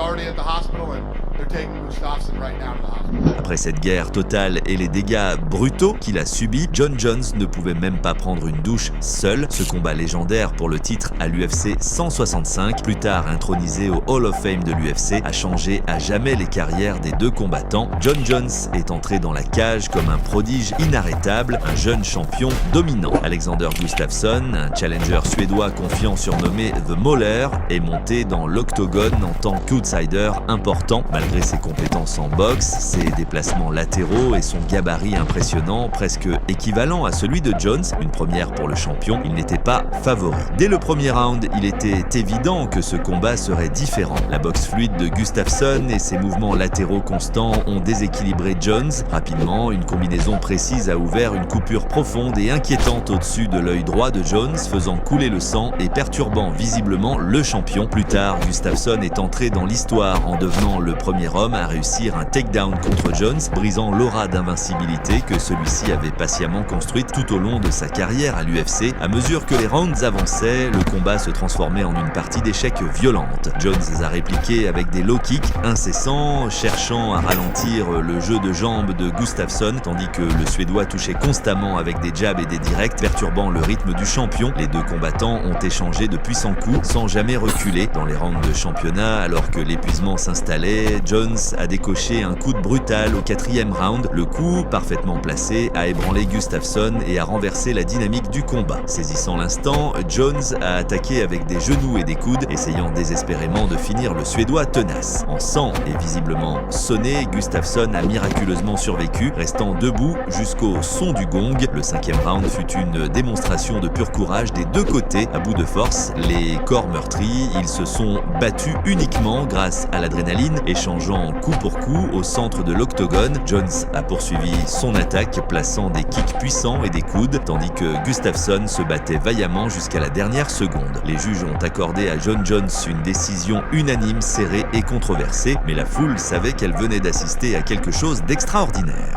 already at the hospital and they're taking Gustafsson right now to the hospital. Après cette guerre totale et les dégâts brutaux qu'il a subis, John Jones ne pouvait même pas prendre une douche seul. Ce combat légendaire pour le titre à l'UFC 165, plus tard intronisé au Hall of Fame de l'UFC, a changé à jamais les carrières des deux combattants. John Jones est entré dans la cage comme un prodige inarrêtable, un jeune champion dominant. Alexander Gustafsson, un challenger suédois confiant surnommé The Mauler, est monté dans l'octogone en tant qu'outsider important. Malgré ses compétences en boxe, ses déplacements latéraux et son gabarit impressionnant, presque équivalent à celui de Jones, une première pour le champion, il n'était pas favori. Dès le premier round, il était évident que ce combat serait différent. La boxe fluide de Gustafsson et ses mouvements latéraux constants ont déséquilibré Jones. Rapidement, une combinaison précise a ouvert une coupure profonde et inquiétante au-dessus de l'œil droit de Jones, faisant couler le sang et perturbant visiblement le champion. Plus tard, Gustafsson est entré dans l'histoire en devenant le premier homme à réussir un takedown contre Jones, brisant l'aura d'invincibilité que celui-ci avait patiemment construite tout au long de sa carrière à l'UFC. À mesure que les rounds avançaient, le combat se transformait en une partie d'échecs violente. Jones a répliqué avec des low kicks incessants, cherchant à ralentir le jeu de jambes de Gustafsson, tandis que le Suédois touchait constamment avec des jabs et des directs, perturbant le rythme du champion. Les deux combattants ont échangé de puissants coups sans jamais reculer. Dans les rounds de championnat, alors que l'épuisement s'installait, Jones a décoché un coup de brutal au 4e round. Le coup, parfaitement placé, a ébranlé Gustafsson et a renversé la dynamique du combat. Saisissant l'instant, Jones a attaqué avec des genoux et des coudes, essayant désespérément de finir le Suédois tenace. En sang et visiblement sonné, Gustafsson a miraculeusement survécu, restant debout jusqu'au son du gong. Le 5e round fut une démonstration de pur courage des deux côtés. À bout de force, les corps meurtris, ils se sont battus uniquement grâce à l'adrénaline, échangeant coup pour coup au centre de l'octogone. Jones a poursuivi son attaque, plaçant des kicks puissants et des coudes, tandis que Gustafsson se battait vaillamment jusqu'à la dernière seconde. Les juges ont accordé à John Jones une décision unanime, serrée et controversée, mais la foule savait qu'elle venait d'assister à quelque chose d'extraordinaire.